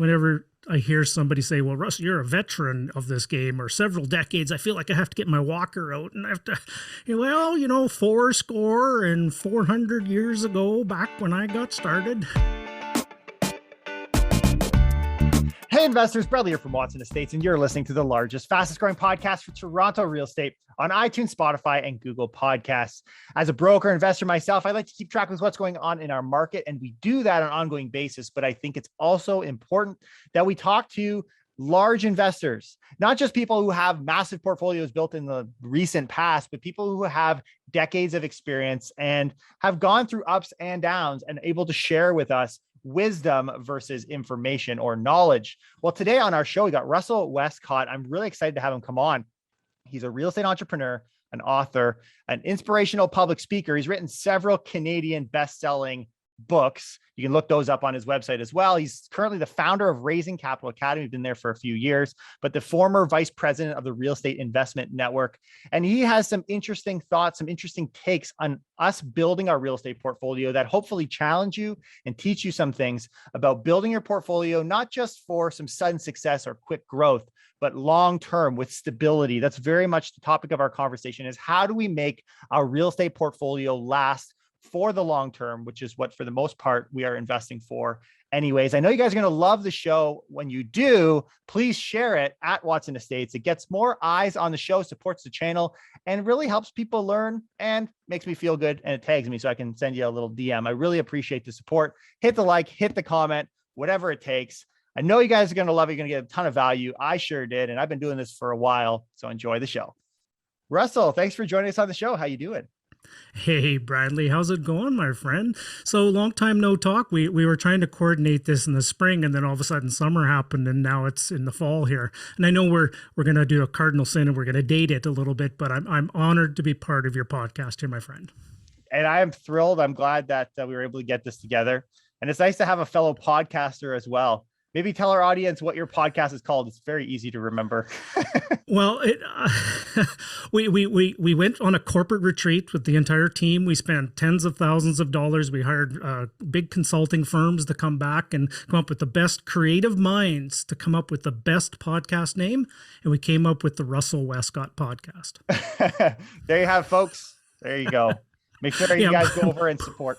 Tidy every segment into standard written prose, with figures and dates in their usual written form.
whenever I hear somebody say, well, Russ, you're a veteran of this game or several decades, I feel like I have to get my walker out and I have to, well, 4 score and 400 years ago, back when I got started. Hey investors, Bradley here from Watson Estates, and you're listening to the largest, fastest growing podcast for Toronto real estate on iTunes, Spotify, and Google Podcasts. As a broker investor myself, I like to keep track with what's going on in our market, and we do that on an ongoing basis. But I think it's also important that we talk to large investors, not just people who have massive portfolios built in the recent past, but people who have decades of experience and have gone through ups and downs and able to share with us wisdom versus information or knowledge. Well, today on our show, we got Russell Westcott. I'm really excited to have him come on. He's a real estate entrepreneur, an author, an inspirational public speaker. He's written several Canadian best-selling books. You can look those up on his website as well. He's currently the founder of Raising Capital Academy. He's been there for a few years, but the former vice president of the Real Estate Investment Network. And he has some interesting thoughts, some interesting takes on us building our real estate portfolio that hopefully challenge you and teach you some things about building your portfolio, not just for some sudden success or quick growth, but long-term with stability. That's very much the topic of our conversation, is how do we make our real estate portfolio last for the long term, which is what for the most part we are investing for anyways. I know you guys are going to love the show. When you do, please share it at Watson Estates. It gets more eyes on the show, supports the channel, and really helps people learn and makes me feel good. And it tags me so I can send you a little DM. I really appreciate the support. Hit the like, hit the comment, whatever it takes. I know you guys are going to love it. You're going to get a ton of value. I sure did. And I've been doing this for a while. So enjoy the show. Russell, thanks for joining us on the show. How you doing? Hey, Bradley, how's it going, my friend? So long time no talk. We were trying to coordinate this in the spring, and then all of a sudden summer happened, and now it's in the fall here. And I know we're going to do a cardinal sin, and we're going to date it a little bit, but I'm honored to be part of your podcast here, my friend. And I am thrilled. I'm glad that we were able to get this together. And it's nice to have a fellow podcaster as well. Maybe tell our audience what your podcast is called. It's very easy to remember. Well, we went on a corporate retreat with the entire team. We spent tens of thousands of dollars. We hired big consulting firms to come back and come up with the best creative minds to come up with the best podcast name. And we came up with the Russell Westcott podcast. There you have, folks. There you go. Make sure you guys go over and support.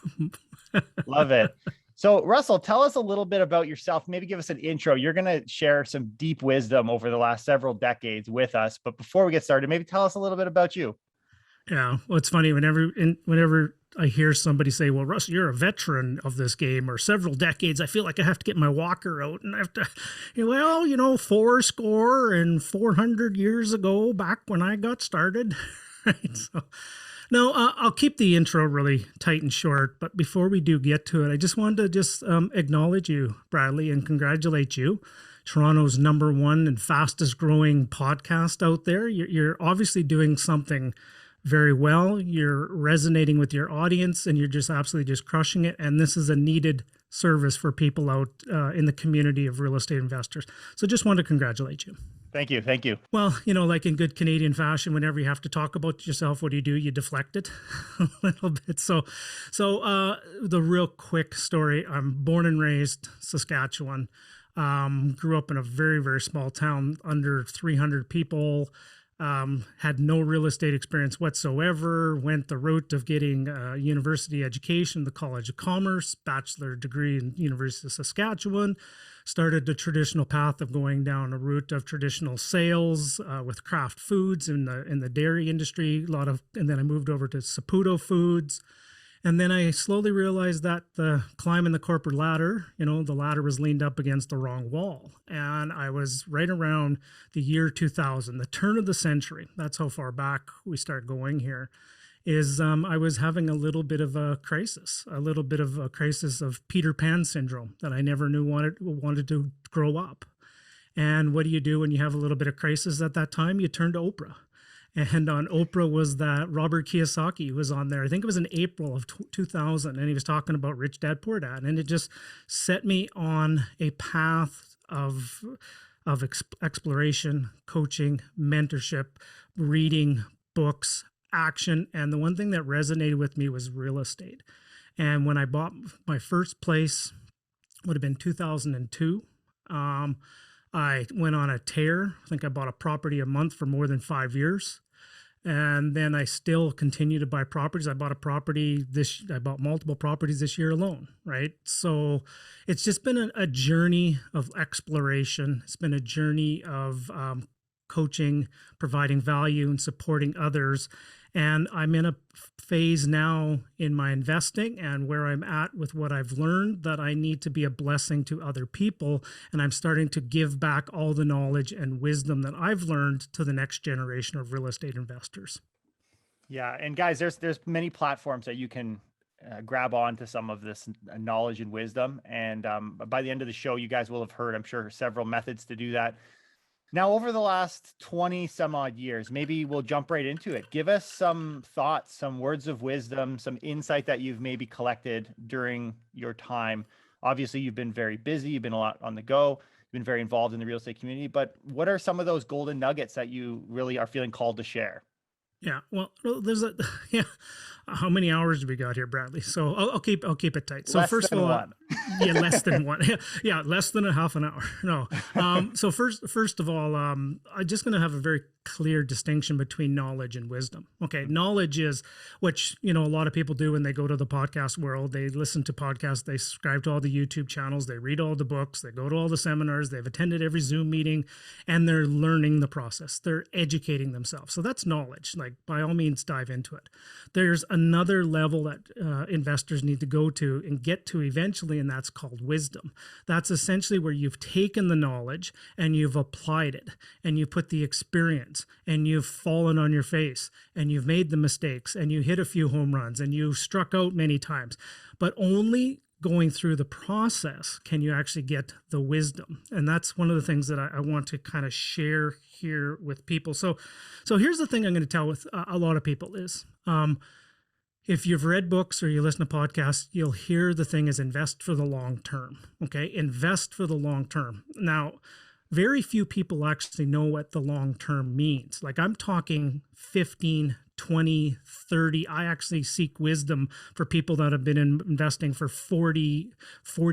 Love it. So Russell, tell us a little bit about yourself. Maybe give us an intro. You're going to share some deep wisdom over the last several decades with us. But before we get started, maybe tell us a little bit about you. Yeah, well, it's funny. Whenever I hear somebody say, well, Russell, you're a veteran of this game or several decades, I feel like I have to get my walker out and I have to, 4 score and 400 years ago, back when I got started. Right. So, no, I'll keep the intro really tight and short, but before we do get to it, I just wanted to acknowledge you, Bradley, and congratulate you. Toronto's #1 and fastest growing podcast out there. You're obviously doing something very well. You're resonating with your audience, and you're just absolutely just crushing it. And this is a needed service for people out in the community of real estate investors. So just wanted to congratulate you. Thank you. Thank you. Well, like in good Canadian fashion, whenever you have to talk about yourself, what do? You deflect it a little bit. So the real quick story, I'm born and raised Saskatchewan, grew up in a very, very small town, under 300 people, had no real estate experience whatsoever, went the route of getting a university education, the College of Commerce, bachelor degree in University of Saskatchewan, started the traditional path of going down a route of traditional sales with Kraft Foods in the dairy industry, and then I moved over to Saputo Foods. And then I slowly realized that the climbing the corporate ladder, the ladder was leaned up against the wrong wall. And I was right around the year 2000, the turn of the century. That's how far back we start going here. I was having a little bit of a crisis of Peter Pan syndrome that I never knew wanted to grow up. And what do you do when you have a little bit of crisis at that time? You turn to Oprah. And on Oprah was that Robert Kiyosaki was on there. I think it was in April of 2000. And he was talking about Rich Dad, Poor Dad. And it just set me on a path of exploration, coaching, mentorship, reading books, action. And the one thing that resonated with me was real estate. And when I bought my first place, would have been 2002. I went on a tear. I think I bought a property a month for more than 5 years. And then I still continue to buy properties. I bought multiple properties this year alone, right? So it's just been a journey of exploration. It's been a journey of coaching, providing value, and supporting others. And I'm in a phase now in my investing and where I'm at with what I've learned that I need to be a blessing to other people. And I'm starting to give back all the knowledge and wisdom that I've learned to the next generation of real estate investors. Yeah, and guys, there's many platforms that you can grab onto some of this knowledge and wisdom. And by the end of the show, you guys will have heard, I'm sure, several methods to do that. Now, over the last 20 some odd years, maybe we'll jump right into it. Give us some thoughts, some words of wisdom, some insight that you've maybe collected during your time. Obviously, you've been very busy. You've been a lot on the go. You've been very involved in the real estate community. But what are some of those golden nuggets that you really are feeling called to share? Yeah, well, yeah. How many hours do we got here, Bradley? So I'll keep it tight. So Less first of than all, one. yeah, less than one. Yeah, less than a half an hour. No. So first of all, I'm just going to have a very clear distinction between knowledge and wisdom. Okay, knowledge is, which a lot of people do when they go to the podcast world. They listen to podcasts, they subscribe to all the YouTube channels, they read all the books, they go to all the seminars, they've attended every Zoom meeting, and they're learning the process. They're educating themselves. So that's knowledge. Like, by all means, dive into it. There's another level that investors need to go to and get to eventually, and that's called wisdom. That's essentially where you've taken the knowledge and you've applied it, and you put the experience, and you've fallen on your face, and you've made the mistakes, and you hit a few home runs, and you struck out many times. But only going through the process can you actually get the wisdom. And that's one of the things that I want to kind of share here with people. So here's the thing I'm going to tell with a lot of people is, if you've read books or you listen to podcasts, you'll hear the thing is invest for the long term. Okay. Invest for the long term. Now, very few people actually know what the long term means. Like, I'm talking 15, 20, 30. I actually seek wisdom for people that have been investing for 40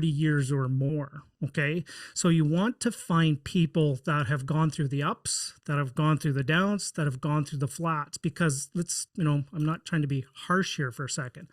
years or more. Okay. So you want to find people that have gone through the ups, that have gone through the downs, that have gone through the flats, because I'm not trying to be harsh here for a second.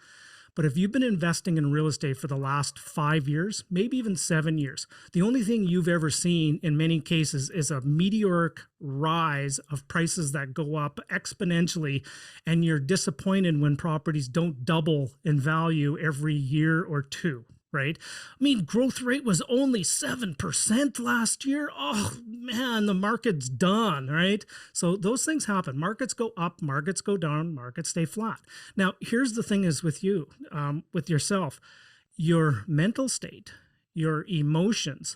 But if you've been investing in real estate for the last 5 years, maybe even 7 years, the only thing you've ever seen in many cases is a meteoric rise of prices that go up exponentially, and you're disappointed when properties don't double in value every year or two. Right? I mean, growth rate was only 7% last year. Oh man, the market's done, right? So those things happen. Markets go up, markets go down, markets stay flat. Now, here's the thing is with you, with yourself, your mental state, your emotions,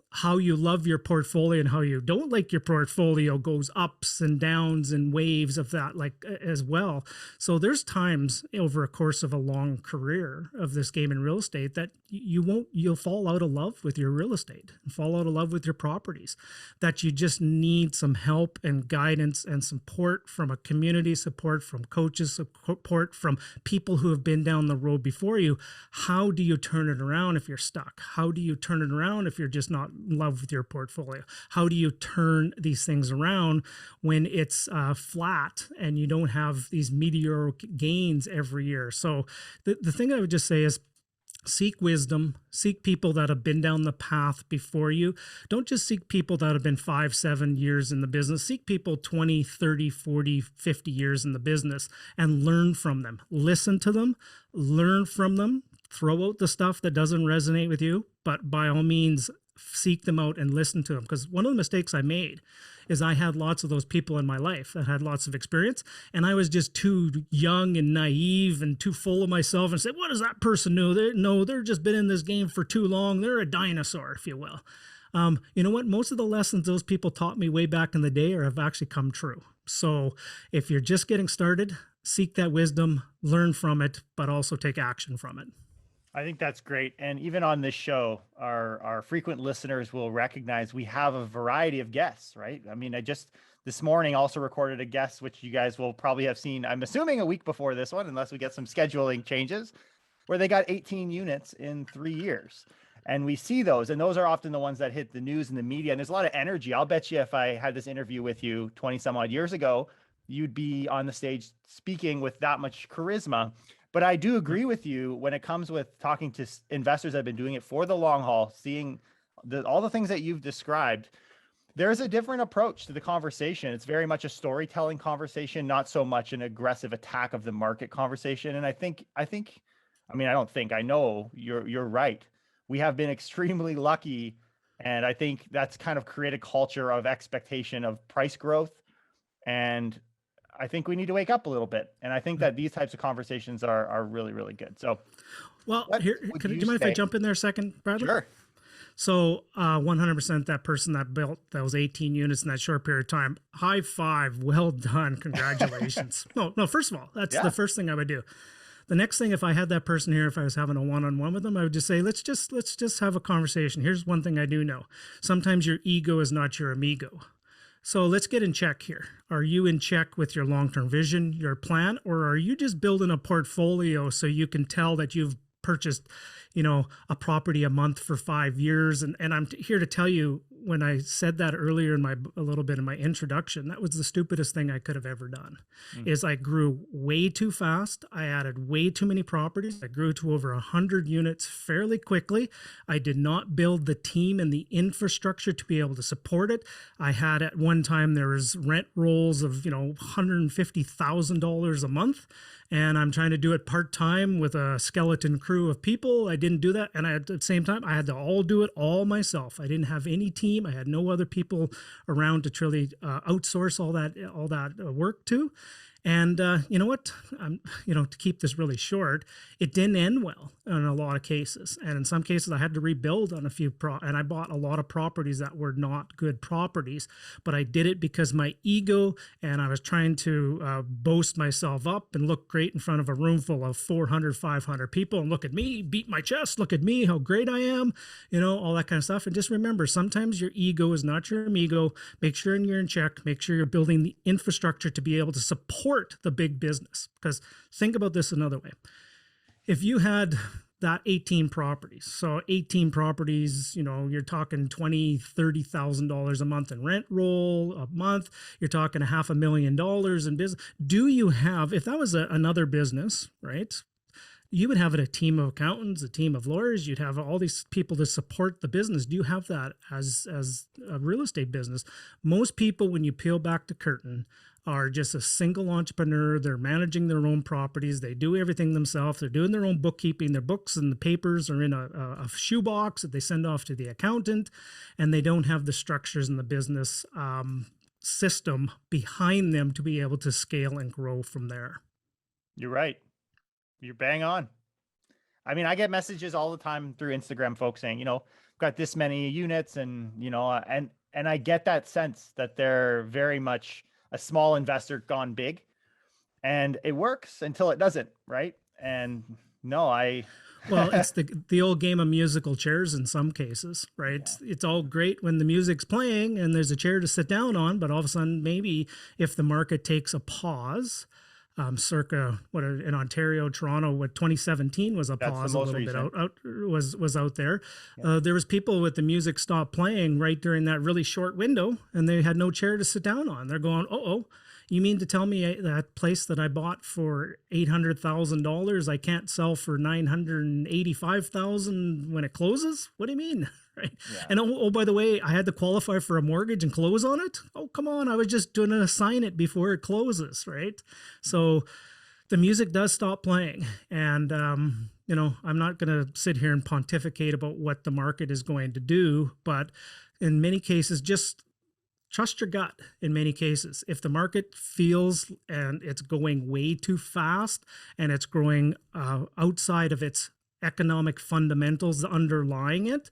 how you love your portfolio and how you don't like your portfolio goes ups and downs and waves of that, like, as well. So there's times over a course of a long career of this game in real estate that you'll fall out of love with your real estate and fall out of love with your properties, that you just need some help and guidance and support from a community, support from coaches, support from people who have been down the road before you. How do you turn it around if you're stuck? How do you turn it around if you're just not in love with your portfolio? How do you turn these things around when it's flat and you don't have these meteoric gains every year? So the thing I would just say is, seek wisdom, seek people that have been down the path before you. Don't just seek people that have been 5, 7 years in the business. Seek people 20, 30, 40, 50 years in the business and learn from them. Listen to them, learn from them, throw out the stuff that doesn't resonate with you, but by all means, seek them out and listen to them. Because one of the mistakes I made is I had lots of those people in my life that had lots of experience, and I was just too young and naive and too full of myself and said, what does that person know? They're just been in this game for too long. They're a dinosaur, if you will. You know what? Most of the lessons those people taught me way back in the day have actually come true. So if you're just getting started, seek that wisdom, learn from it, but also take action from it. I think that's great. And even on this show, our frequent listeners will recognize we have a variety of guests, right? I mean, I just this morning also recorded a guest, which you guys will probably have seen, I'm assuming a week before this one, unless we get some scheduling changes, where they got 18 units in 3 years. And we see those, and those are often the ones that hit the news and the media. And there's a lot of energy. I'll bet you if I had this interview with you 20 some odd years ago, you'd be on the stage speaking with that much charisma. But I do agree with you when it comes with talking to investors that have been doing it for the long haul, seeing all the things that you've described. There's a different approach to the conversation. It's very much a storytelling conversation, not so much an aggressive attack of the market conversation. And I know you're right. We have been extremely lucky. And I think that's kind of created a culture of expectation of price growth. And I think we need to wake up a little bit. And I think that these types of conversations are really, really good. So, well, do you mind if I jump in there a second, Bradley? Sure. So 100% that person that built those 18 units in that short period of time, high five, well done, congratulations. No, first of all, that's the first thing I would do. The next thing, if I had that person here, if I was having a one-on-one with them, I would just say, let's just have a conversation. Here's one thing I do know. Sometimes your ego is not your amigo. So let's get in check here. Are you in check with your long-term vision, your plan, or are you just building a portfolio so you can tell that you've purchased, a property a month for 5 years? And I'm here to tell you, when I said that earlier a little bit in my introduction, that was the stupidest thing I could have ever done. Is I grew way too fast. I added way too many properties. I grew to over 100 units fairly quickly. I did not build the team and the infrastructure to be able to support it. I had at one time, there was rent rolls of, $150,000 a month. And I'm trying to do it part-time with a skeleton crew of people. I didn't do that. And at the same time, I had to all do it all myself. I didn't have any team. I had no other people around to truly outsource all that work to. And you know what? To keep this really short, it didn't end well in a lot of cases. And in some cases, I had to rebuild on a few and I bought a lot of properties that were not good properties. But I did it because my ego, and I was trying to boast myself up and look great in front of a room full of 400, 500 people, and look at me, beat my chest, look at me, how great I am, all that kind of stuff. And just remember, sometimes your ego is not your amigo. Make sure you're in check. Make sure you're building the infrastructure to be able to support the big business. Because think about this another way. If you had that 18 properties, so 18 properties, you're talking $20,000, $30,000 a month in rent roll a month, you're talking $500,000 in business. Do you have, if that was another business, right? You would have a team of accountants, a team of lawyers. You'd have all these people to support the business. Do you have that as a real estate business? Most people, when you peel back the curtain, are just a single entrepreneur. They're managing their own properties. They do everything themselves. They're doing their own bookkeeping. Their books and the papers are in a shoebox that they send off to the accountant, and they don't have the structures in the business system behind them to be able to scale and grow from there. You're right. You're bang on. I mean, I get messages all the time through Instagram, folks saying, got this many units, and, and I get that sense that they're very much a small investor gone big, and it works until it doesn't. Right. And well, it's the old game of musical chairs in some cases, right? Yeah. It's all great when the music's playing and there's a chair to sit down on, but all of a sudden, maybe if the market takes a pause, circa in Ontario, Toronto, what 2017 was a pause a little bit was out there. Yeah. There was people with the music stopped playing right during that really short window, and they had no chair to sit down on. They're going, you mean to tell me that place that I bought for $800,000 I can't sell for $985,000 when it closes? What do you mean? Right. Yeah. And by the way, I had to qualify for a mortgage and close on it. Oh, come on. I was just going to sign it before it closes. Right. So the music does stop playing. And, I'm not going to sit here and pontificate about what the market is going to do, but in many cases, just trust your gut. In many cases, if the market feels and it's going way too fast and it's growing outside of its economic fundamentals underlying it,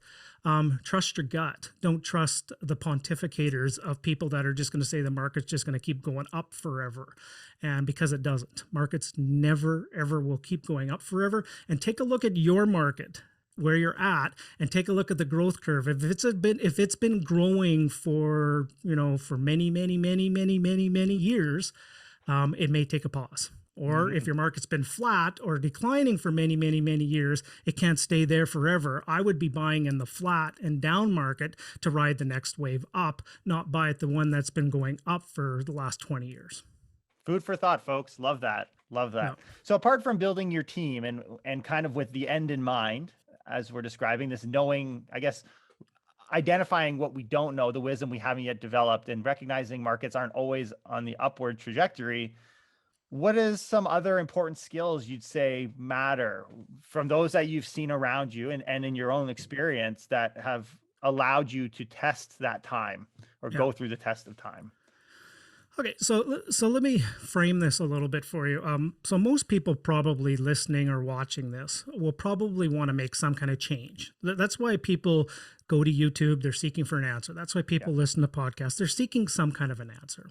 trust your gut. Don't trust the pontificators of people that are just going to say the market's just going to keep going up forever. And because it doesn't. Markets never, ever will keep going up forever. And take a look at your market, where you're at, and take a look at the growth curve. If it's been growing for many, many, many, many, many, many years, it may take a pause. Or if your market's been flat or declining for many, many, many years, it can't stay there forever. I would be buying in the flat and down market to ride the next wave up, not buy at the one that's been going up for the last 20 years. Food for thought, folks. Love that. Love that. Yeah. So apart from building your team and kind of with the end in mind, as we're describing this, knowing, I guess, identifying what we don't know, the wisdom we haven't yet developed, and recognizing markets aren't always on the upward trajectory, what is some other important skills you'd say matter from those that you've seen around you and in your own experience that have allowed you to test that time or go through the test of time? Okay, so let me frame this a little bit for you. So most people probably listening or watching this will probably want to make some kind of change. That's why people go to YouTube. They're seeking for an answer. That's why people listen to podcasts. They're seeking some kind of an answer.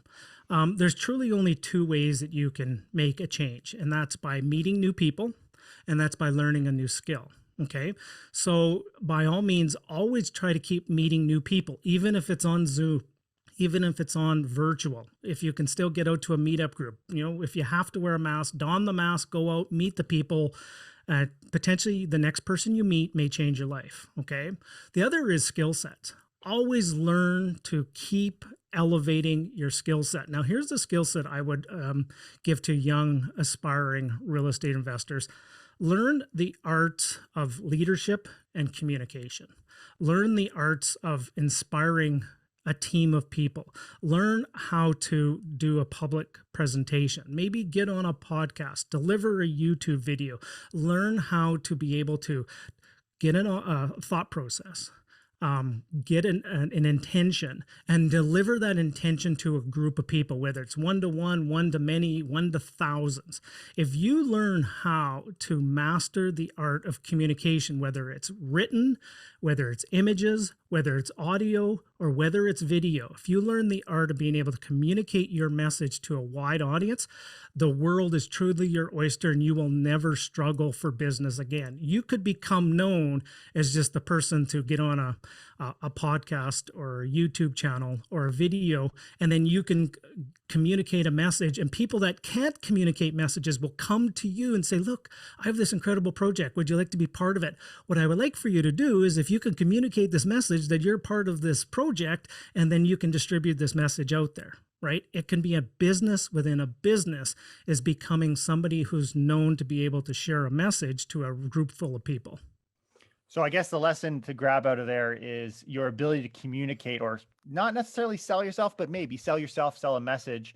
There's truly only two ways that you can make a change, and that's by meeting new people, and that's by learning a new skill. Okay, so by all means, always try to keep meeting new people, even if it's on Zoom, even if it's on virtual. If you can still get out to a meetup group, if you have to wear a mask, don the mask, go out, meet the people. Potentially the next person you meet may change your life. Okay. The other is skill sets. Always learn to keep elevating your skill set. Now, here's the skill set I would give to young, aspiring real estate investors. Learn the art of leadership and communication. Learn the arts of inspiring a team of people. Learn how to do a public presentation. Maybe get on a podcast, deliver a YouTube video. Learn how to be able to get in a thought process, get an intention, and deliver that intention to a group of people, whether it's one-to-one, one-to-many, one-to-thousands. If you learn how to master the art of communication, whether it's written, whether it's images, whether it's audio, or whether it's video, if you learn the art of being able to communicate your message to a wide audience, the world is truly your oyster and you will never struggle for business again. You could become known as just the person to get on a podcast or a YouTube channel or a video, and then you can communicate a message, and people that can't communicate messages will come to you and say, look, I have this incredible project. Would you like to be part of it? What I would like for you to do is if you can communicate this message that you're part of this project, and then you can distribute this message out there. Right? It can be a business within a business is becoming somebody who's known to be able to share a message to a group full of people. So I guess the lesson to grab out of there is your ability to communicate, or not necessarily sell yourself, but maybe sell yourself, sell a message,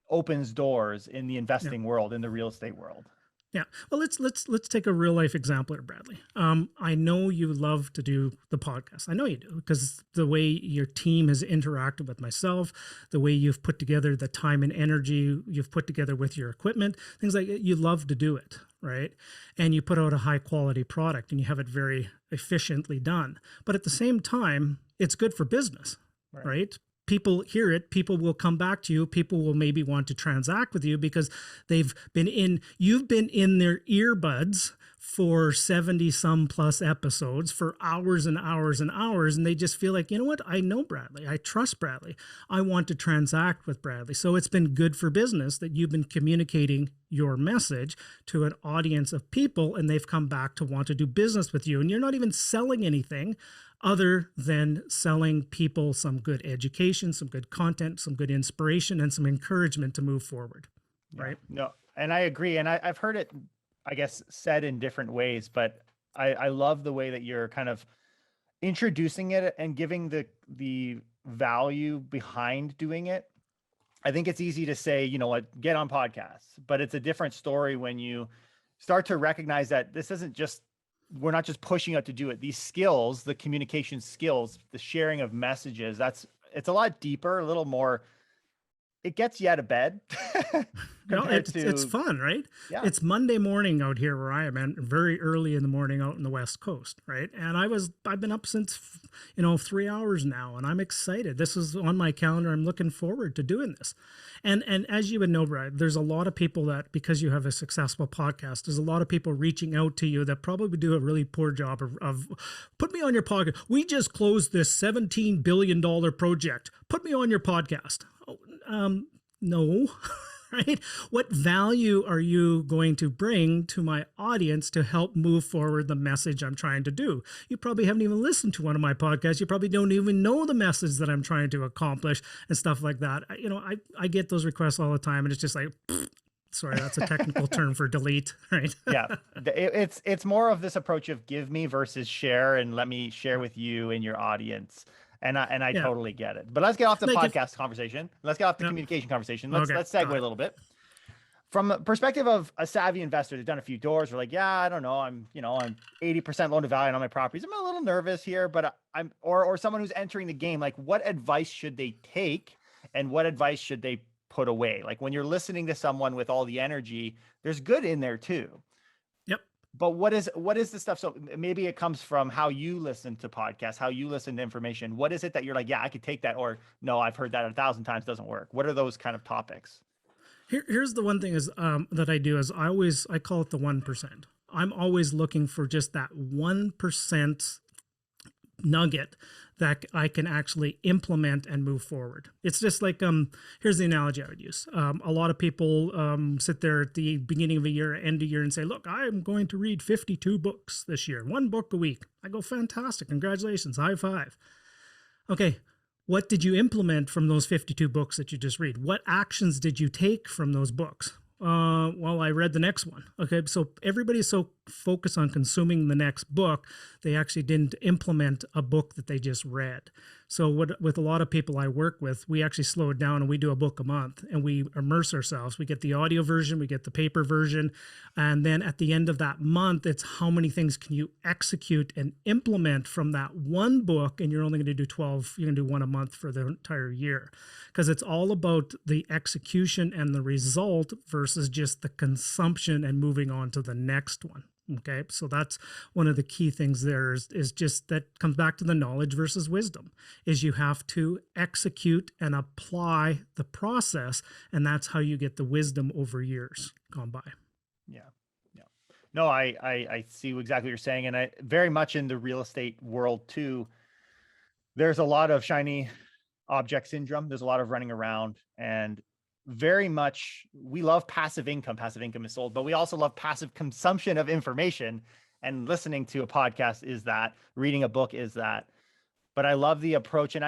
opens doors in the investing world, in the real estate world. Yeah. Well, let's take a real life example here, Bradley. I know you love to do the podcast. I know you do, because the way your team has interacted with myself, the way you've put together the time and energy you've put together with your equipment, things like that, you love to do it, right? And you put out a high quality product and you have it very efficiently done. But at the same time, it's good for business, right? People hear it, people will come back to you, people will maybe want to transact with you because you've been in their earbuds for 70 some plus episodes for hours and hours and hours. And they just feel like, you know what? I know Bradley. I trust Bradley. I want to transact with Bradley. So it's been good for business that you've been communicating your message to an audience of people, and they've come back to want to do business with you. And you're not even selling anything other than selling people some good education, some good content, some good inspiration, and some encouragement to move forward. Right? No, and I agree. And I've heard it, I guess, said in different ways, but I love the way that you're kind of introducing it and giving the value behind doing it. I think it's easy to say, you know what, get on podcasts, but it's a different story when you start to recognize that this isn't just, we're not just pushing out to do it. These skills, the communication skills, the sharing of messages, it's a lot deeper, a little more, it gets you out of bed. It's fun, right? Yeah. It's Monday morning out here where I am, and very early in the morning out in the West Coast, right? And I've been up since 3 hours now, and I'm excited. This is on my calendar. I'm looking forward to doing this. And as you would know, Brad, there's a lot of people that, because you have a successful podcast, there's a lot of people reaching out to you that probably do a really poor job of put me on your podcast. We just closed this $17 billion project. Put me on your podcast. No, right? What value are you going to bring to my audience to help move forward the message I'm trying to do? You probably haven't even listened to one of my podcasts. You probably don't even know the message that I'm trying to accomplish and stuff like that. I get those requests all the time, and it's just like, sorry, that's a technical term for delete, right? Yeah, it's more of this approach of give me versus share, and let me share with you and your audience. And I Yeah. totally get it. But let's get off the Like podcast conversation. Let's get off the yeah. communication conversation. Let's Okay, segue got a it. little bit. From the perspective of a savvy investor that's done a few doors, we're like, yeah, I don't know, I'm 80% loan to value on my properties. I'm a little nervous here, but or someone who's entering the game, like what advice should they take and what advice should they put away? Like when you're listening to someone with all the energy, there's good in there too. Yep. But what is the stuff? So maybe it comes from how you listen to podcasts, how you listen to information. What is it that you're like, yeah, I could take that, or no, I've heard that 1,000 times, doesn't work. What are those kind of topics? Here's the one thing is that I do is I call it the 1%. I'm always looking for just that 1% nugget that I can actually implement and move forward. It's just like here's the analogy I would use. A lot of people sit there at the beginning of a year, end of year, and say, "Look, I am going to read 52 books this year, 1 book a week." I go, "Fantastic, congratulations, high five." Okay, what did you implement from those 52 books that you just read? What actions did you take from those books? Well, I read the next one. Okay, so everybody's so focused on consuming the next book, they actually didn't implement a book that they just read. So with a lot of people I work with, we actually slow it down and we do a book a month and we immerse ourselves. We get the audio version, we get the paper version, and then at the end of that month, it's how many things can you execute and implement from that one book, and you're only going to do 12, you're going to do one a month for the entire year. Because it's all about the execution and the result versus just the consumption and moving on to the next one. Okay, so that's one of the key things there is just that comes back to the knowledge versus wisdom, is you have to execute and apply the process, and that's how you get the wisdom over years gone by. Yeah. No, I see exactly what you're saying. And I very much in the real estate world too, there's a lot of shiny object syndrome. There's a lot of running around, and very much we love passive income. Passive income is sold, but we also love passive consumption of information, and listening to a podcast is that, reading a book is that. But I love the approach, and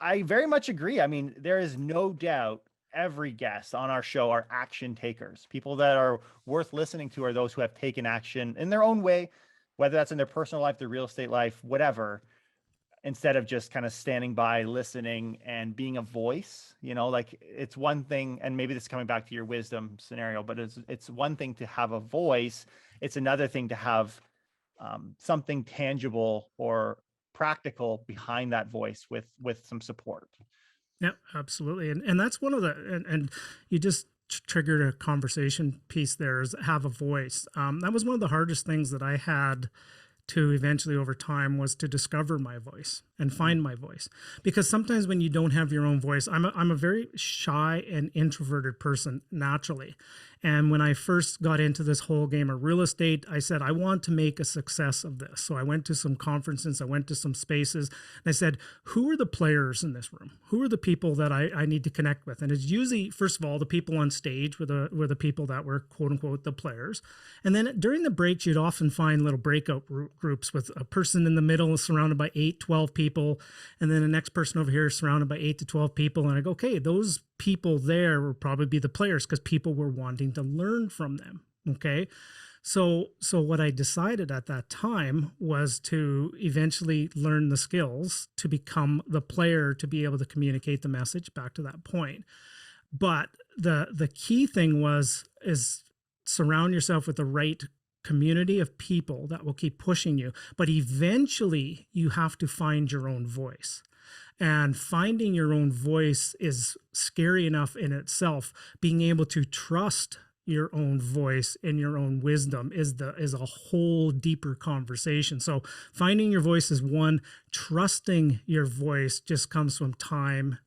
I very much agree. I mean, there is no doubt every guest on our show are action takers. People that are worth listening to are those who have taken action in their own way, whether that's in their personal life, their real estate life, whatever, instead of just kind of standing by, listening and being a voice. Like it's one thing, and maybe this is coming back to your wisdom scenario, but it's one thing to have a voice. It's another thing to have something tangible or practical behind that voice with some support. Yeah, absolutely. And that's one of and you just triggered a conversation piece there, is have a voice. That was one of the hardest things that I had to eventually over time, was to discover my voice and find my voice. Because sometimes when you don't have your own voice, I'm a very shy and introverted person naturally. And when I first got into this whole game of real estate, I said, I want to make a success of this. So I went to some conferences, I went to some spaces, and I said, who are the players in this room? Who are the people that I need to connect with? And it's usually, first of all, the people on stage were the people that were quote unquote the players. And then during the breaks, you'd often find little breakout groups with a person in the middle surrounded by 8, 12 people. And then the next person over here surrounded by 8 to 12 people. And I go, okay, those people there will probably be the players, because people were wanting to learn from them. Okay. So what I decided at that time was to eventually learn the skills to become the player, to be able to communicate the message back to that point. But the key thing is surround yourself with the right community of people that will keep pushing you. But eventually you have to find your own voice. And finding your own voice is scary enough in itself. Being able to trust your own voice and your own wisdom is a whole deeper conversation. So finding your voice is one. Trusting your voice just comes from time,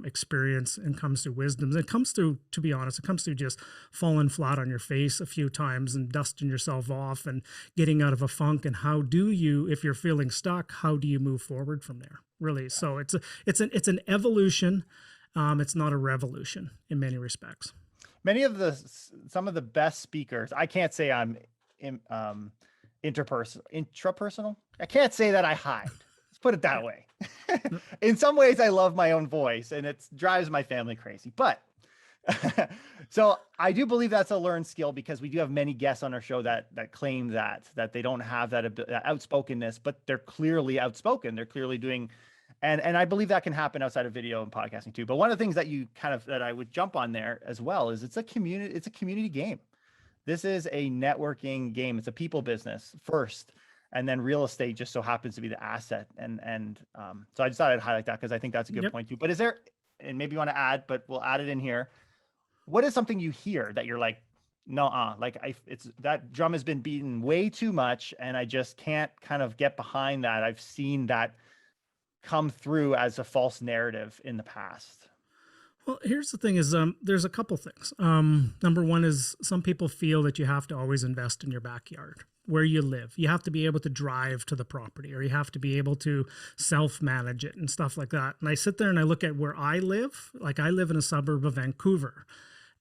experience, and comes through wisdom. It comes through, to be honest, it comes through just falling flat on your face a few times and dusting yourself off and getting out of a funk. And how do you, if you're feeling stuck, how do you move forward from there? Really. So it's an evolution. It's not a revolution in many respects. Some of the best speakers, I can't say I'm intrapersonal. I can't say that I hide. Let's put it that way. In some ways, I love my own voice, and it drives my family crazy. But so I do believe that's a learned skill, because we do have many guests on our show that claim that they don't have that outspokenness, but they're clearly outspoken. They're clearly doing, and I believe that can happen outside of video and podcasting too. But one of the things that I would jump on there as well is it's a community game. This is a networking game. It's a people business first, and then real estate just so happens to be the asset. So I just thought I'd highlight that because I think that's a good point too. But is there, and maybe you want to add, but we'll add it in here. What is something you hear that you're like, no, like it's that drum has been beaten way too much, and I just can't kind of get behind that. I've seen that come through as a false narrative in the past. Well, here's the thing is, there's a couple things. Number one is some people feel that you have to always invest in your backyard where you live. You have to be able to drive to the property, or you have to be able to self-manage it and stuff like that. And I sit there and I look at where I live. Like, I live in a suburb of Vancouver,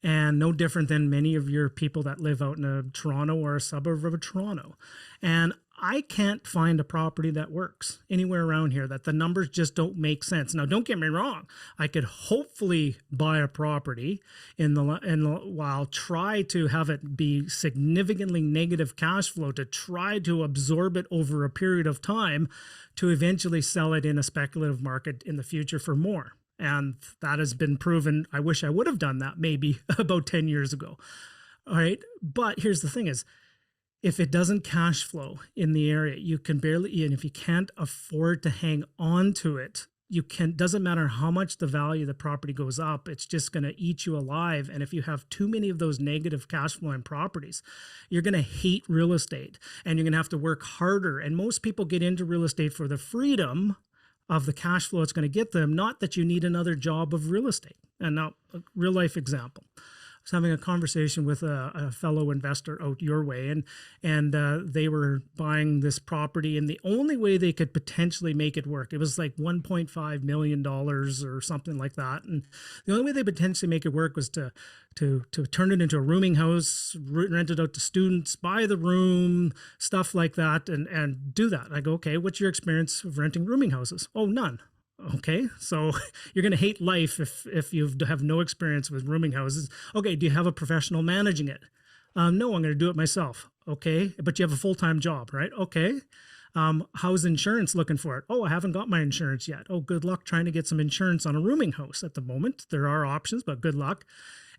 and no different than many of your people that live out in a Toronto or a suburb of a Toronto. And I can't find a property that works anywhere around here, that the numbers just don't make sense. Now, don't get me wrong. I could hopefully buy a property while try to have it be significantly negative cash flow, to try to absorb it over a period of time, to eventually sell it in a speculative market in the future for more. And that has been proven. I wish I would have done that maybe about 10 years ago. All right. But here's the thing is, if it doesn't cash flow in the area, you can barely, and if you can't afford to hang on to it, doesn't matter how much the value of the property goes up, it's just going to eat you alive. And if you have too many of those negative cash flowing properties, you're going to hate real estate, and you're going to have to work harder. And most people get into real estate for the freedom of the cash flow it's going to get them, not that you need another job of real estate. And now, a real life example. I was having a conversation with a fellow investor out your way, and they were buying this property, and the only way they could potentially make it work, it was like $1.5 million or something like that. And the only way they potentially make it work was to turn it into a rooming house, rent it out to students, buy the room, stuff like that, and do that. I go, okay, what's your experience of renting rooming houses? Oh, none. Okay, so you're going to hate life if you have no experience with rooming houses. Okay, do you have a professional managing it? No, I'm going to do it myself. Okay, but you have a full-time job, right? Okay. How's insurance looking for it? Oh, I haven't got my insurance yet. Oh, good luck trying to get some insurance on a rooming house at the moment. There are options, but good luck.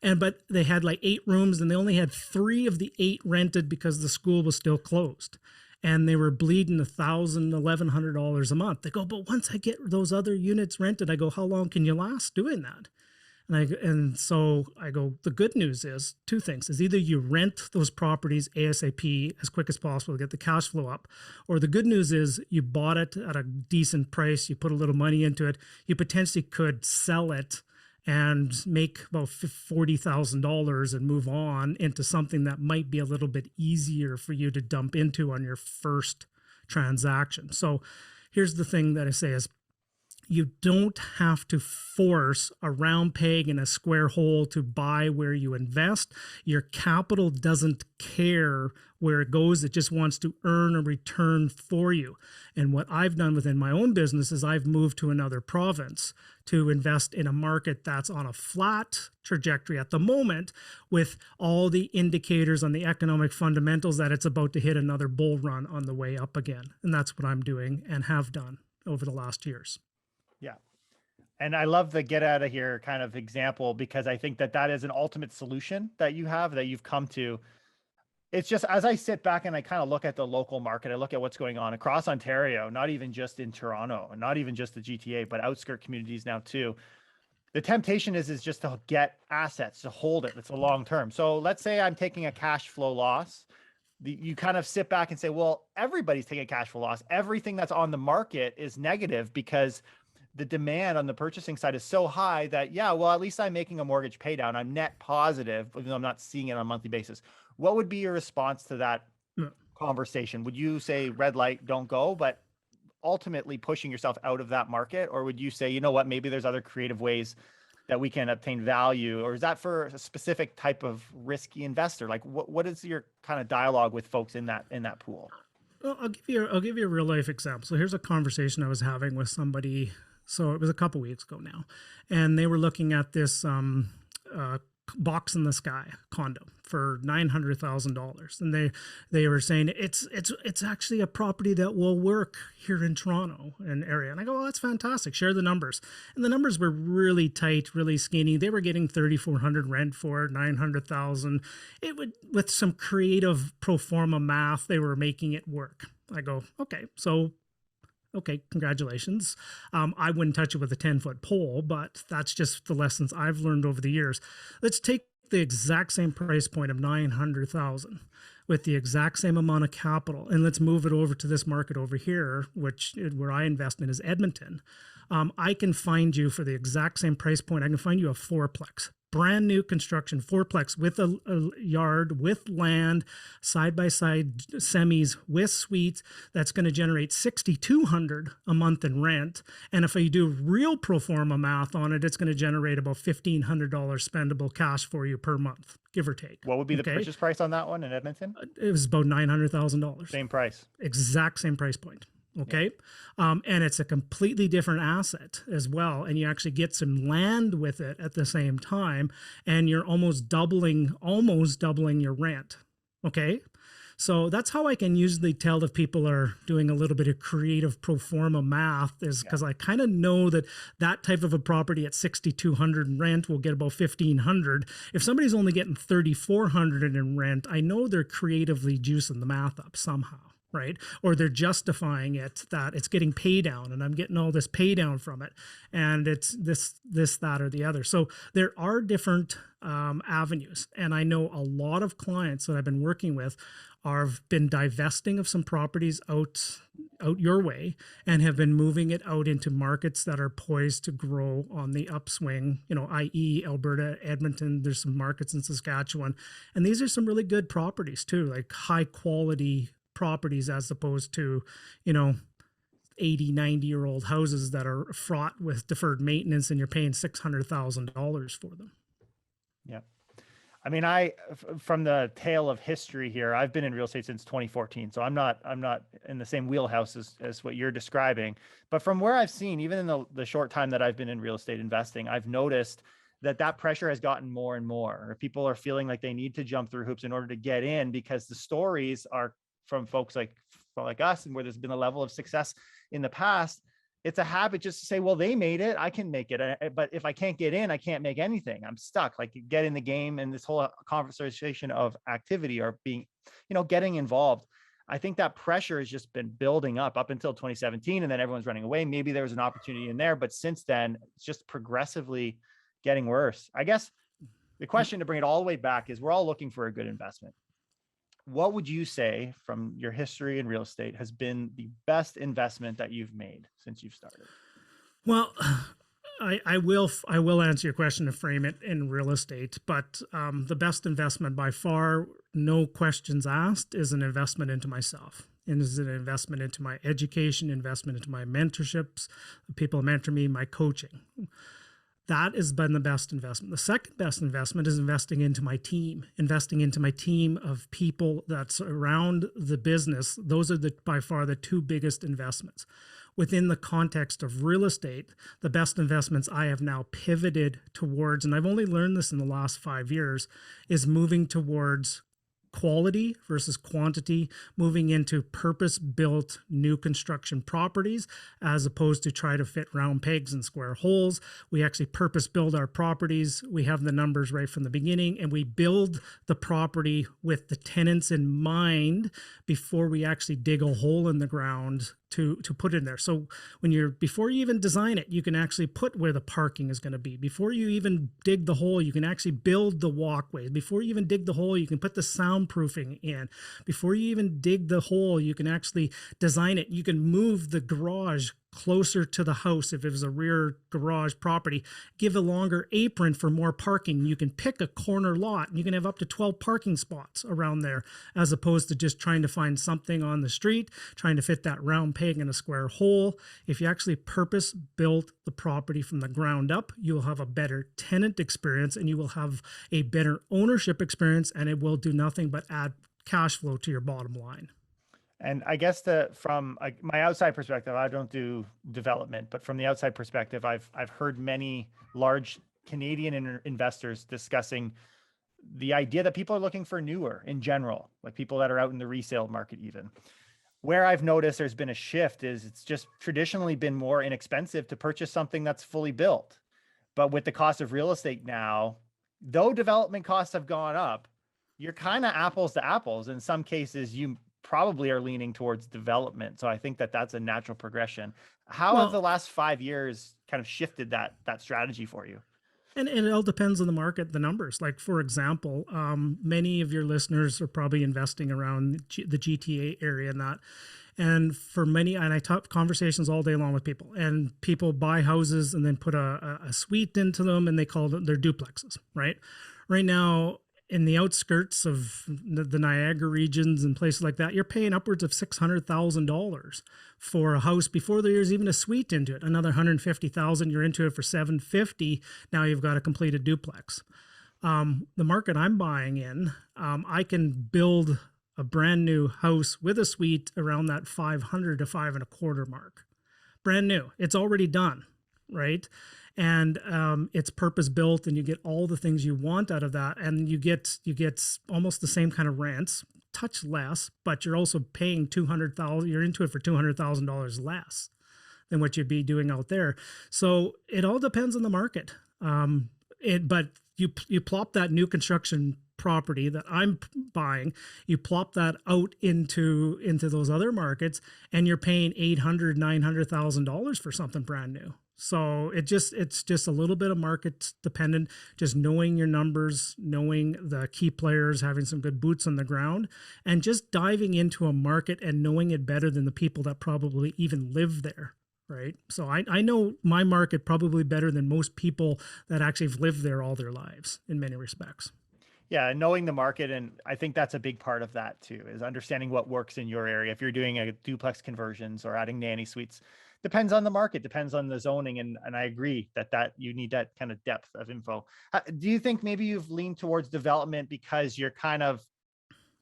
But they had like 8 rooms, and they only had 3 of the 8 rented because the school was still closed. And they were bleeding $1,000, $1,100 a month. They go, but once I get those other units rented, I go, how long can you last doing that? And so I go, the good news is 2 things: is either you rent those properties ASAP as quick as possible to get the cash flow up, or the good news is you bought it at a decent price, you put a little money into it, you potentially could sell it and make about $40,000 and move on into something that might be a little bit easier for you to dump into on your first transaction. So here's the thing that I say is, you don't have to force a round peg in a square hole to buy where you invest. Your capital doesn't care where it goes. It just wants to earn a return for you. And what I've done within my own business is I've moved to another province to invest in a market that's on a flat trajectory at the moment, with all the indicators on the economic fundamentals that it's about to hit another bull run on the way up again. And that's what I'm doing and have done over the last years. Yeah. And I love the get out of here kind of example, because I think that is an ultimate solution that you've come to. It's just, as I sit back and I kind of look at the local market, I look at what's going on across Ontario, not even just in Toronto, and not even just the GTA, but outskirt communities now too. The temptation is just to get assets, to hold it. It's a long term. So let's say I'm taking a cash flow loss. You kind of sit back and say, well, everybody's taking a cash flow loss. Everything that's on the market is negative because the demand on the purchasing side is so high that, yeah, well, at least I'm making a mortgage pay down. I'm net positive, even though I'm not seeing it on a monthly basis. What would be your response to that conversation? Would you say red light, don't go, but ultimately pushing yourself out of that market? Or would you say, you know what, maybe there's other creative ways that we can obtain value, or is that for a specific type of risky investor? Like what is your kind of dialogue with folks in that pool? Well, I'll give you a real life example. So here's a conversation I was having with somebody. So it was a couple weeks ago now, and they were looking at this box in the sky condo for $900,000, and they were saying it's actually a property that will work here in Toronto and area. And I go, well, that's fantastic. Share the numbers, and the numbers were really tight, really skinny. They were getting $3,400 rent for $900,000. It would, with some creative pro forma math, they were making it work. I go, okay, congratulations. I wouldn't touch it with a 10-foot pole, but that's just the lessons I've learned over the years. Let's take the exact same price point of $900,000 with the exact same amount of capital, and let's move it over to this market over here, where I invest in is Edmonton. I can find you for the exact same price point. I can find you a fourplex. Brand new construction fourplex with a yard, with land, side by side semis with suites. That's going to generate $6,200 a month in rent. And if you do real pro forma math on it, it's going to generate about $1,500 spendable cash for you per month, give or take. What would be the purchase price on that one in Edmonton? It was about $900,000. Same price. Exact same price point. Okay. Yeah. And it's a completely different asset as well. And you actually get some land with it at the same time. And you're almost doubling your rent. Okay. So that's how I can usually tell if people are doing a little bit of creative pro forma math, is because I kind of know that type of a property at $6,200 in rent will get about $1,500. If somebody's only getting $3,400 in rent, I know they're creatively juicing the math up somehow. Right? Or they're justifying it that it's getting pay down and I'm getting all this pay down from it. And it's this, that, or the other. So there are different avenues. And I know a lot of clients that I've been working with have been divesting of some properties out your way and have been moving it out into markets that are poised to grow on the upswing, i.e. Alberta, Edmonton. There's some markets in Saskatchewan. And these are some really good properties too, like high quality properties, as opposed to 80, 90-year-old houses that are fraught with deferred maintenance and you're paying $600,000 for them. Yeah. I mean, from the tale of history here, I've been in real estate since 2014. So I'm not in the same wheelhouse as what you're describing, but from where I've seen, even in the short time that I've been in real estate investing, I've noticed that pressure has gotten more and more. People are feeling like they need to jump through hoops in order to get in, because the stories are from folks like us, and where there's been a level of success in the past. It's a habit just to say, well, they made it, I can make it. But if I can't get in, I can't make anything. I'm stuck. Like, you get in the game, and this whole conversation of activity or being, getting involved. I think that pressure has just been building up until 2017, and then everyone's running away. Maybe there was an opportunity in there, but since then it's just progressively getting worse. I guess the question, to bring it all the way back, is we're all looking for a good investment. What would you say, from your history in real estate, has been the best investment that you've made since you've started? Well, I will answer your question to frame it in real estate, but the best investment by far, no questions asked, is an investment into myself. And is an investment into my education, investment into my mentorships, the people who mentor me, my coaching. That has been the best investment. The second best investment is investing into my team of people that surround the business. Those are by far the two biggest investments. Within the context of real estate, the best investments I have now pivoted towards, and I've only learned this in the last 5 years, is moving towards quality versus quantity, moving into purpose-built new construction properties, as opposed to try to fit round pegs in square holes. We actually purpose-build our properties. We have the numbers right from the beginning, and we build the property with the tenants in mind before we actually dig a hole in the ground to put in there. So before you even design it, you can actually put where the parking is going to be. Before you even dig the hole, you can actually build the walkways. Before you even dig the hole, you can put the soundproofing in. Before you even dig the hole, you can actually design it. You can move the garage closer to the house. If it was a rear garage property, give a longer apron for more parking. You can pick a corner lot and you can have up to 12 parking spots around there, as opposed to just trying to find something on the street, trying to fit that round peg in a square hole. If you actually purpose built the property from the ground up, you will have a better tenant experience and you will have a better ownership experience, and it will do nothing but add cash flow to your bottom line. And I guess from my outside perspective, I don't do development, but from the outside perspective, I've heard many large Canadian investors discussing the idea that people are looking for newer in general, like people that are out in the resale market even. Where I've noticed there's been a shift is it's just traditionally been more inexpensive to purchase something that's fully built. But with the cost of real estate now, though development costs have gone up, you're kind of apples to apples. In some cases, you probably are leaning towards development. So I think that that's a natural progression. How have the last 5 years kind of shifted that strategy for you? And it all depends on the market, the numbers. Like, for example, many of your listeners are probably investing around the GTA area and that. And for many, and I talk conversations all day long with people, and people buy houses and then put a suite into them, and they call them their duplexes, right? Right now, in the outskirts of the Niagara regions and places like that, you're paying upwards of $600,000 for a house before there's even a suite into it. Another $150,000, you're into it for $750,000. Now you've got a completed duplex. The market I'm buying in, I can build a brand new house with a suite around that 500 to 5.25 mark. Brand new. It's already done, right? And it's purpose built, and you get all the things you want out of that, and you get almost the same kind of rents, touch less, but you're also paying $200,000. You're into it for $200,000 less than what you'd be doing out there. So it all depends on the market. But you plop that new construction property that I'm buying, you plop that out into those other markets, and you're paying $800,000, $900,000 for something brand new. So it's just a little bit of market dependent, just knowing your numbers, knowing the key players, having some good boots on the ground, and just diving into a market and knowing it better than the people that probably even live there. Right. So I know my market probably better than most people that actually have lived there all their lives in many respects. Yeah, knowing the market. And I think that's a big part of that too, is understanding what works in your area. If you're doing a duplex conversions or adding nanny suites, depends on the market, depends on the zoning. And I agree that you need that kind of depth of info. Do you think maybe you've leaned towards development because you're kind of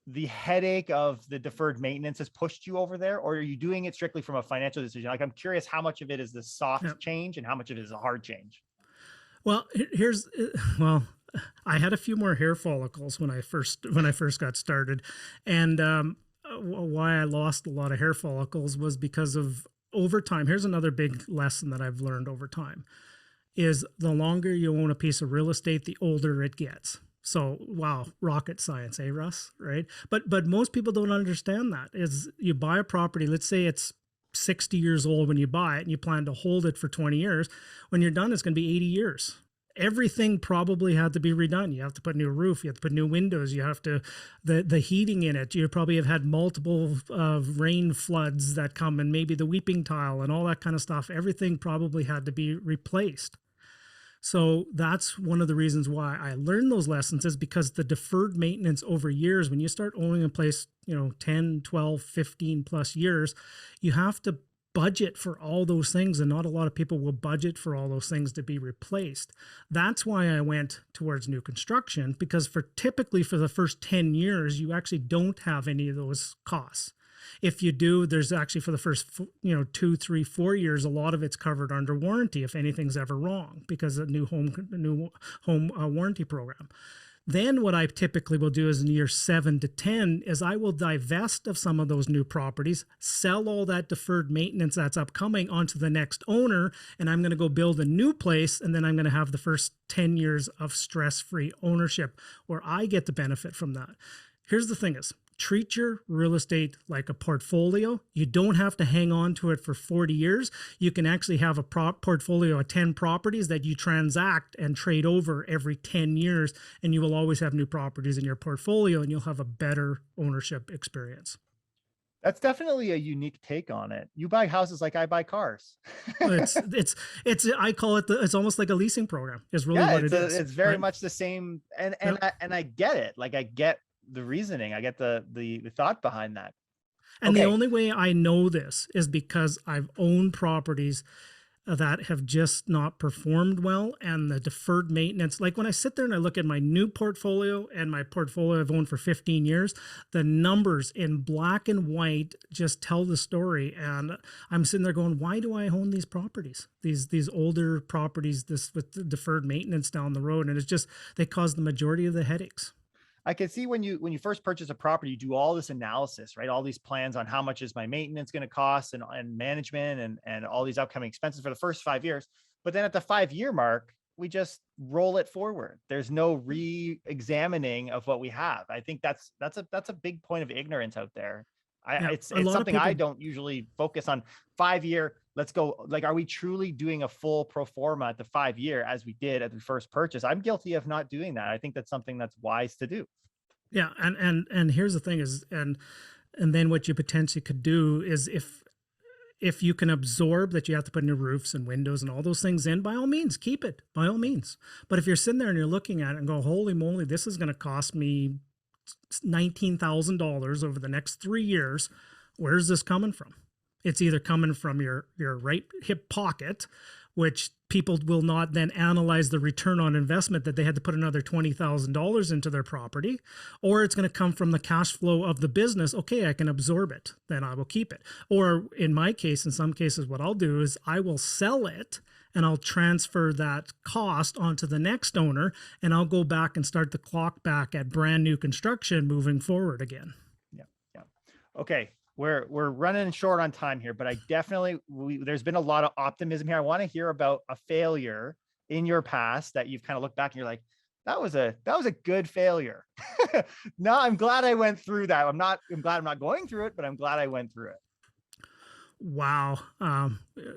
the headache of the deferred maintenance has pushed you over there, or are you doing it strictly from a financial decision? Like, I'm curious how much of it is the soft change and how much of it is a hard change? Well, I had a few more hair follicles when I first got started, and why I lost a lot of hair follicles was because of over time. Here's another big lesson that I've learned over time: is the longer you own a piece of real estate, the older it gets. So, wow, rocket science, eh, Russ? Right? But most people don't understand that. Is you buy a property, let's say it's 60 years old when you buy it, and you plan to hold it for 20 years. When you're done, it's going to be 80 years. Everything probably had to be redone. You have to put new roof, you have to put new windows, you have to, the heating in it. You probably have had multiple rain floods that come, and maybe the weeping tile and all that kind of stuff. Everything probably had to be replaced. So that's one of the reasons why I learned those lessons, is because the deferred maintenance over years, when you start owning a place, 10, 12, 15 plus years, you have to budget for all those things, and not a lot of people will budget for all those things to be replaced. That's why I went towards new construction, because typically for the first 10 years, you actually don't have any of those costs. If you do, there's actually for the first 2, 3, 4 years, a lot of it's covered under warranty if anything's ever wrong, because of new home warranty program. Then what I typically will do is in year 7 to 10 is I will divest of some of those new properties, sell all that deferred maintenance that's upcoming onto the next owner, and I'm going to go build a new place, and then I'm going to have the first 10 years of stress-free ownership where I get the benefit from that. Here's the thing is, treat your real estate like a portfolio. You don't have to hang on to it for 40 years. You can actually have a portfolio of 10 properties that you transact and trade over every 10 years, and you will always have new properties in your portfolio, and you'll have a better ownership experience. That's definitely a unique take on it. You buy houses like I buy cars. I call it it's almost like a leasing program is really Yeah, what it is, it's very right? much the same, and Yeah. I get it. Like I get the reasoning, I get the thought behind that. And the Okay, only way I know this is because I've owned properties that have just not performed well, and the deferred maintenance. Like when I sit there and I look at my new portfolio and my portfolio I've owned for 15 years, the numbers in black and white just tell the story. And I'm sitting there going, why do I own these properties? These older properties, this with the deferred maintenance down the road. And it's just, they cause the majority of the headaches. I can see when you first purchase a property, you do all this analysis, right? All these plans on how much is my maintenance going to cost, and management, and all these upcoming expenses for the first 5 years. But then at the 5 year mark, we just roll it forward. There's no re-examining of what we have. I think that's a big point of ignorance out there. Yeah. A It's lot of something I people, don't usually focus on. 5 year, let's go. Like, are we truly doing a full pro forma at the 5 year as we did at the first purchase? I'm guilty of not doing that. I think that's something that's wise to do. yeah. And here's the thing is, and then what you potentially could do is if you can absorb that you have to put new roofs and windows and all those things in, by all means, keep it, by all means. But if you're sitting there and you're looking at it and go, holy moly, this is going to cost me $19,000 over the next 3 years, where's this coming from? It's either coming from your right hip pocket, which people will not then analyze the return on investment that they had to put another $20,000 into their property, or it's going to come from the cash flow of the business. Okay, I can absorb it, then I will keep it. Or in my case, in some cases, what I'll do is I will sell it and I'll transfer that cost onto the next owner, and I'll go back and start the clock back at brand new construction moving forward again. Yeah. Yeah. Okay. We're running short on time here, but I definitely, there's been a lot of optimism here. I want to hear about a failure in your past that you've kind of looked back and you're like, that was a good failure. No, I'm glad I went through that. I'm glad I'm not going through it, but I'm glad I went through it. Wow.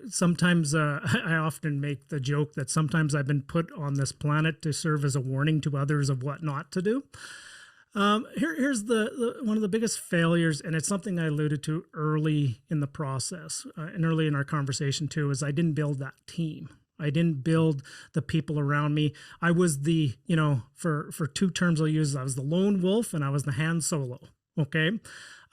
Sometimes I often make the joke that sometimes I've been put on this planet to serve as a warning to others of what not to do. Here's the one of the biggest failures, and it's something I alluded to early in the process and early in our conversation too, is I didn't build that team. I didn't build the people around me. I was for two terms I'll use, I was the lone wolf and I was the Han Solo. Okay.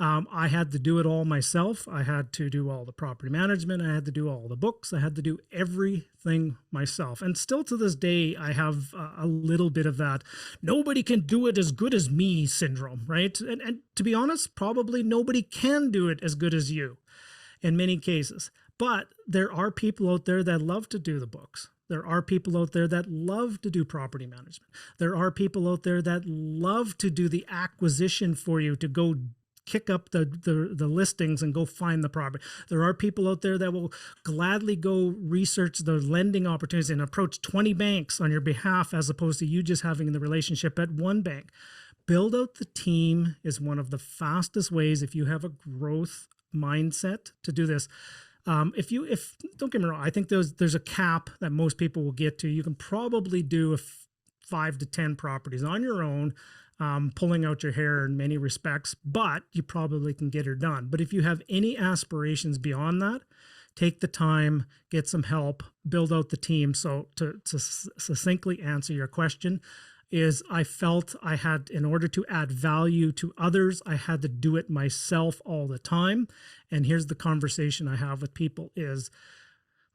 I had to do it all myself. I had to do all the property management. I had to do all the books. I had to do everything myself. And still to this day, I have a little bit of that nobody can do it as good as me syndrome, right? And to be honest, probably nobody can do it as good as you in many cases. But there are people out there that love to do the books. There are people out there that love to do property management. There are people out there that love to do the acquisition for you, to go kick up the listings and go find the property. There are people out there that will gladly go research the lending opportunities and approach 20 banks on your behalf, as opposed to you just having the relationship at one bank. Build out the team is one of the fastest ways, if you have a growth mindset, to do this. If don't get me wrong, I think there's a cap that most people will get to. You can probably do 5 to 10 properties on your own, pulling out your hair in many respects, but you probably can get her done. But if you have any aspirations beyond that, take the time, get some help, build out the team. So to succinctly answer your question, is I felt I had, in order to add value to others, I had to do it myself all the time. And here's the conversation I have with people is,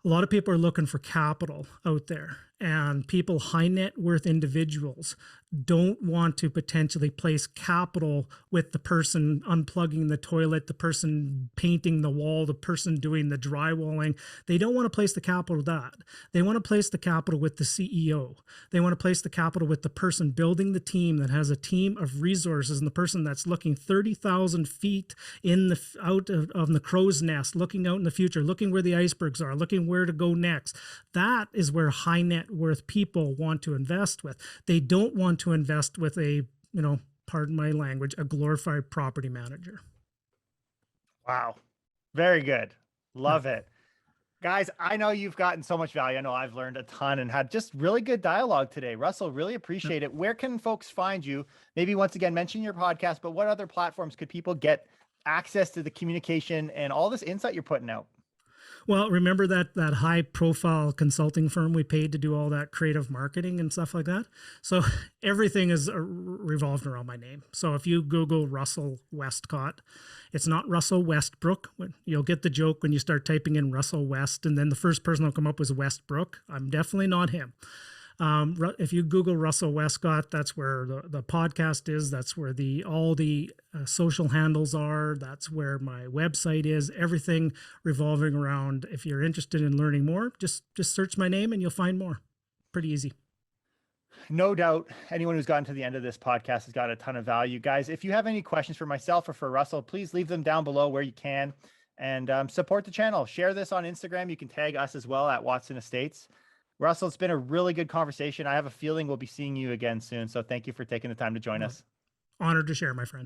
a lot of people are looking for capital out there, and people, high net worth individuals, don't want to potentially place capital with the person unplugging the toilet, the person painting the wall, the person doing the drywalling. They don't want to place the capital with that. They want to place the capital with the CEO. They want to place the capital with the person building the team that has a team of resources, and the person that's looking 30,000 feet out of the crow's nest, looking out in the future, looking where the icebergs are, looking where to go next. That is where high net worth people want to invest with. They don't want to invest with pardon my language, a glorified property manager. Wow. Very good. Love it. Guys, I know you've gotten so much value. I know I've learned a ton and had just really good dialogue today. Russell, really appreciate it. Where can folks find you? Maybe once again, mention your podcast, but what other platforms could people get access to the communication and all this insight you're putting out? Well, remember that high profile consulting firm we paid to do all that creative marketing and stuff like that? So everything is revolved around my name. So if you Google Russell Westcott, it's not Russell Westbrook. You'll get the joke when you start typing in Russell West, and then the first person will come up was Westbrook. I'm definitely not him. If you Google Russell Westcott, that's where the podcast is. That's where all the social handles are. That's where my website is. Everything revolving around. If you're interested in learning more, just search my name and you'll find more. Pretty easy. No doubt anyone who's gotten to the end of this podcast has got a ton of value. Guys, if you have any questions for myself or for Russell, please leave them down below where you can, and support the channel. Share this on Instagram. You can tag us as well at Watson Estates. Russell, it's been a really good conversation. I have a feeling we'll be seeing you again soon. So thank you for taking the time to join us. Honored to share, my friend.